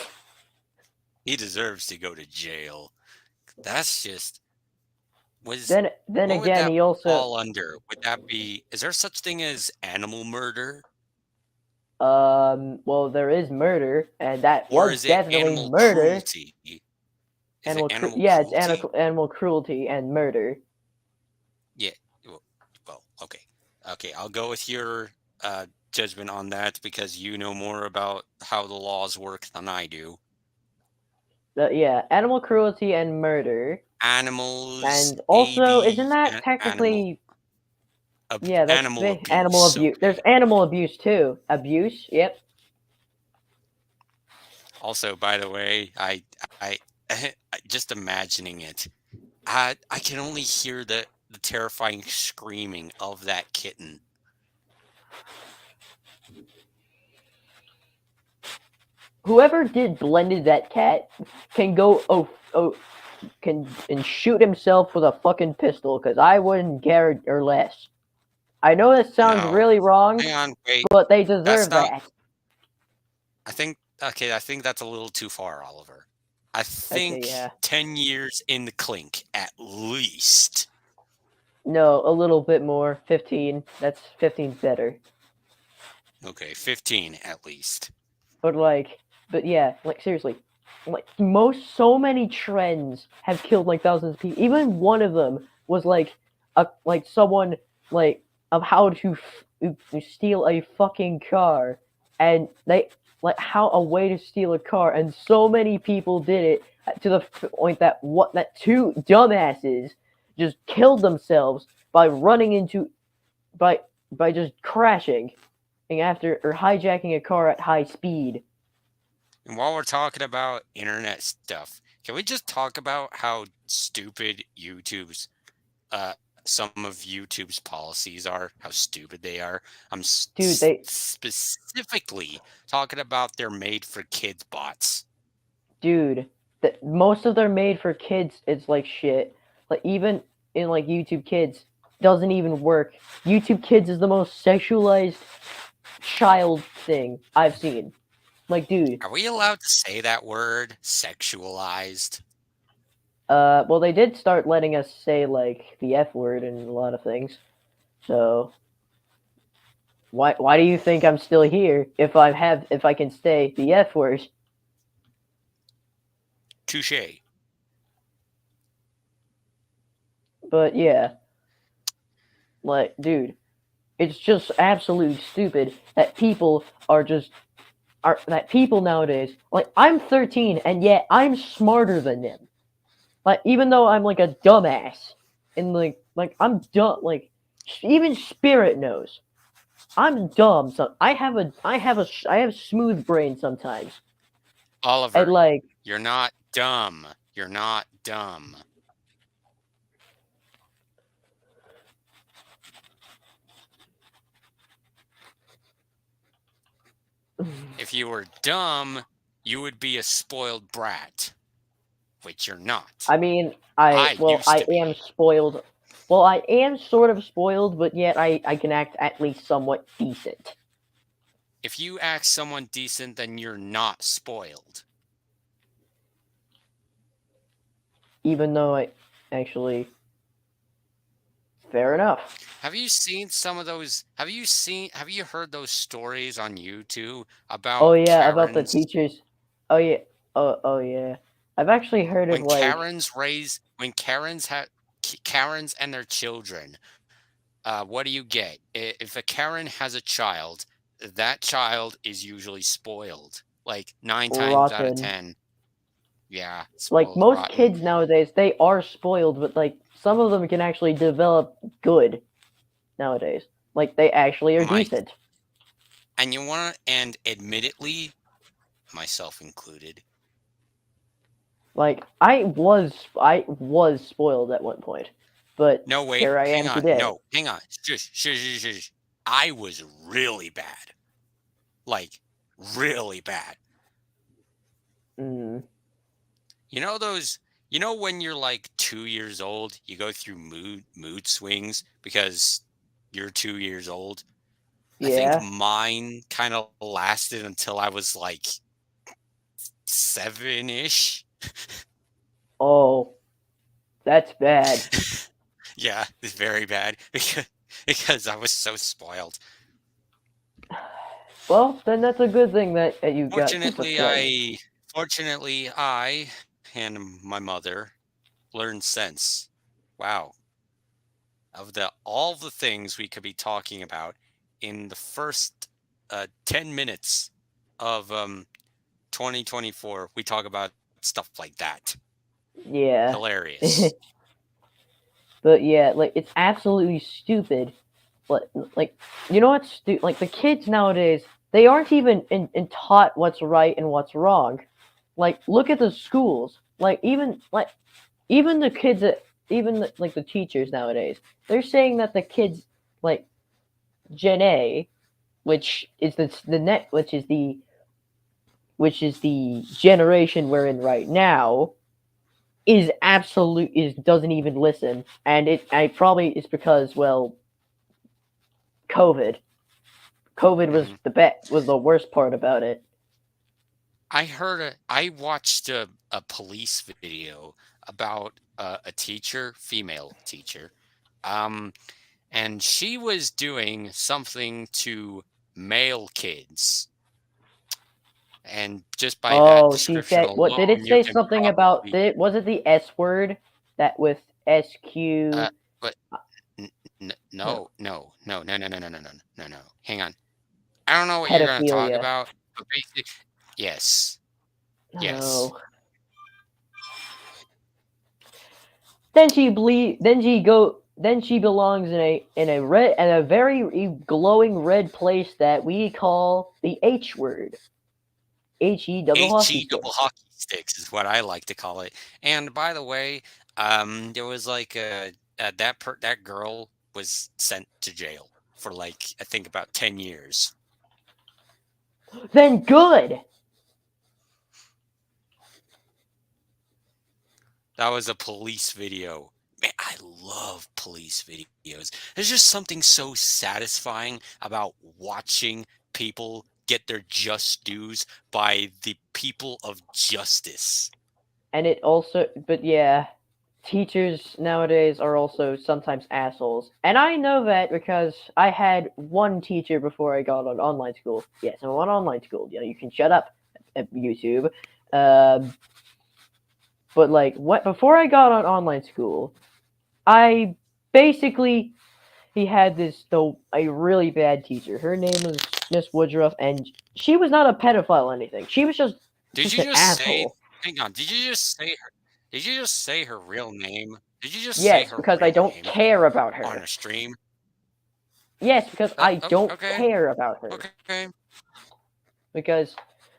He deserves to go to jail. That's just
then again he also
fall under. Would that be? Is there such thing as animal murder?
Well, there is murder, and that was definitely murder.
Cruelty?
It's animal cruelty and murder.
Yeah. Well, okay. I'll go with your judgment on that because you know more about how the laws work than I do.
Yeah, animal cruelty and murder.
Animals.
And also, isn't that technically? Yeah, that's animal abuse. There's animal abuse too. Abuse. Yep.
Also, by the way, I just imagining it, I can only hear the terrifying screaming of that kitten.
Whoever blended that cat can go and shoot himself with a fucking pistol because I wouldn't care or less. I know that sounds really wrong, but they deserve that.
I think that's a little too far, Oliver. I think 10 years in the clink at least.
No, a little bit more. 15. That's 15 better.
Okay, 15 at least.
But yeah, seriously, so many trends have killed thousands of people. Even one of them was someone of how to steal a fucking car, and they like how a way to steal a car, and so many people did it to the point that two dumbasses just killed themselves by running into by by just crashing and after or hijacking a car at high speed.
And while we're talking about internet stuff, can we just talk about how stupid uh, some of YouTube's policies are? How stupid they are. I'm
Dude,
specifically talking about their made for kids bots.
dude, most of their made for kids is like shit. Like even in like YouTube Kids doesn't even work. YouTube Kids is the most sexualized child thing I've seen. Like, dude.
Are we allowed to say that word? Sexualized?
Well, they did start letting us say like the F word and a lot of things. So why do you think I'm still here if I can say the F word?
Touche.
But yeah, like, dude, it's just absolute stupid that people that people nowadays, like, I'm 13 and yet I'm smarter than them. Like, even though I'm like a dumbass and like I'm dumb, like even Spirit knows I'm dumb. So I have smooth brain sometimes.
Oliver,
And like,
you're not dumb. You're not dumb. If you were dumb, you would be a spoiled brat, which you're not.
I mean,
I
am spoiled. Well, I am sort of spoiled, but yet I can act at least somewhat decent.
If you act someone decent, then you're not spoiled.
Even though I actually, fair enough.
Have you seen some of those? Have you heard those stories on YouTube about
Oh yeah,
Karens,
about the teachers. Oh yeah. Oh yeah. I've actually heard of like
when Karens and their children, what do you get? If a Karen has a child, that child is usually spoiled. Like 9 times out of
rotten.
10. Yeah,
Like
spoiled
most
rotten.
kids nowadays, they are spoiled, but like some of them can actually develop good nowadays. Like they actually are decent.
And admittedly, myself included.
Like I was spoiled at one point, but
No, wait,
here I
hang
am
on.
today.
No, hang on. Shush. I was really bad. Like, really bad.
Mm.
You know when you're like 2 years old, you go through mood swings because you're 2 years old? I think
Yeah.
mine kind of lasted until I was like 7-ish.
Oh, that's bad.
Yeah, it's very bad because I was so spoiled.
Well, then that's a good thing that you got sense of
Fortunately, I and my mother learned sense. Wow. Of all the things we could be talking about in the first 10 minutes of 2024, we talk about stuff like that.
Yeah.
Hilarious.
But yeah, like it's absolutely stupid. Like you know what's like the kids nowadays, they aren't even taught what's right and what's wrong. Like look at the schools. Like even the kids that like the teachers nowadays, they're saying that the kids like Gen A, which is which is the generation we're in right now, doesn't even listen, and I probably is because well, COVID. COVID was was the worst part about it.
I watched a police video about a teacher, female teacher, and she was doing something to male kids. And just by that
She
description
said, what did it
alone, you
say
can
something about
probably
was it the S word that with SQ?
but
Huh.
No. Hang on. I don't know what you're gonna talk
Pedophilia.
about, but basic yes. Yes.
Oh. Then she belongs in a very glowing red place that we call the H word. HE double hockey
HE
stick.
double hockey sticks is what I like to call it. And by the way, there was like that girl was sent to jail for like I think about 10 years.
Then good.
That was a police video. Man, I love police videos. There's just something so satisfying about watching people get their just dues by the people of justice.
And it also, but yeah, teachers nowadays are also sometimes assholes. And I know that because I had one teacher before I got on online school. Yes, I'm on online school. You know, you can shut up at YouTube. But like, what before I got on online school, I basically he had a really bad teacher. Her name was Miss Woodruff, and she was not a pedophile or anything. She was
Did
just
you
an
just say
asshole.
hang on, did you just say her real name? Did you just say
Yes,
her
because I
real
don't
name
care about
on
her.
a stream?
Yes, because I don't
Okay.
care about her.
Okay.
Because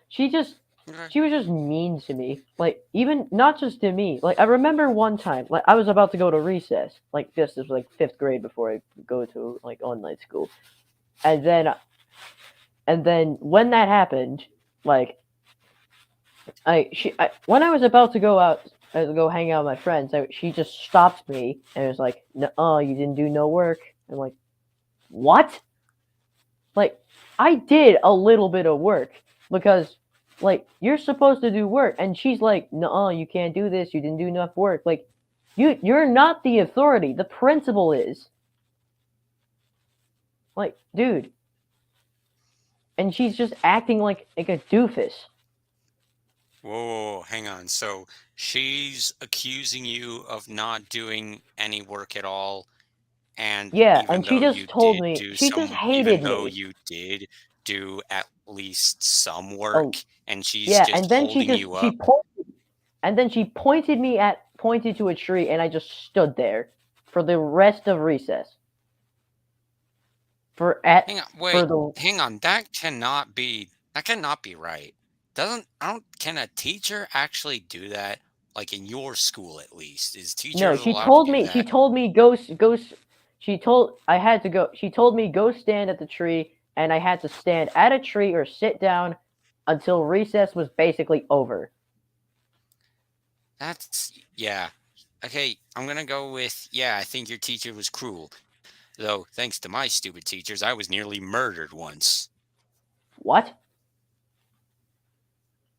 she just
Okay.
she was just mean to me. Like even not just to me. Like I remember one time, like I was about to go to recess. Like this is like 5th grade before I go to like online school. And then when that happened, like when I was about to go out to go hang out with my friends, she just stopped me and was like, "No, you didn't do no work." I'm like, "What?" Like I did a little bit of work because like you're supposed to do work, and she's like, "No, you can't do this. You didn't do enough work." Like you're not the authority. The principal is. Like, dude, and she's just acting like a doofus.
Whoa, hang on. So she's accusing you of not doing any work at all, and
Yeah, and she just
even
hated
though
me.
you did do at least some
Oh,
work, and she's
yeah,
just
and then
holding you
she
up.
pointed to a tree, and I just stood there for the rest of recess.
Hang on,
For
wait,
the
hang on. That cannot be right. Doesn't I don't Can a teacher actually do that? Like in your school at least, is
No,
teachers allowed to do
she
that?
told me go she told I had to go she told me go stand at the tree, and I had to stand at a tree or sit down until recess was basically over.
That's yeah. Okay, I'm gonna go with yeah, I think your teacher was cruel. Though thanks to my stupid teachers, I was nearly murdered once.
What?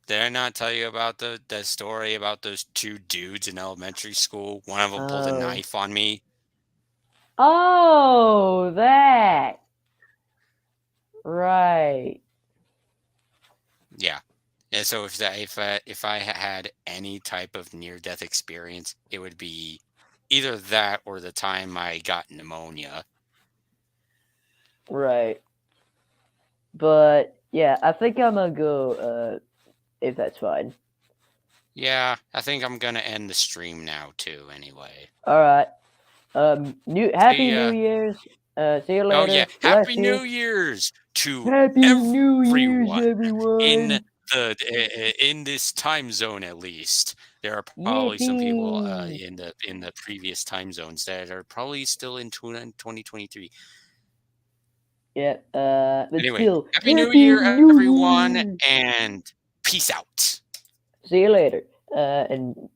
Did I not tell you about the story about those two dudes in elementary school? One of them pulled a
Oh.
knife on me.
Oh, that. Right.
Yeah. Yeah, so if I had any type of near death experience, it would be either that or the time I got pneumonia.
Right. But yeah, I think I'm gonna go if that's fine.
Yeah, I think I'm gonna end the stream now too anyway.
All right.
See
Happy New
ya.
Year's. See you
Oh yeah,
later. Bless
Happy
you.
New Year's to
Happy New Year's,
everyone in
everyone.
in this time zone at least. There are probably some people
Yippee.
in the previous time zones that are probably still in 2023.
Yeah. But
Anyway,
still,
Happy New
Happy
Year,
New
everyone,
Year.
and peace out.
See you later. And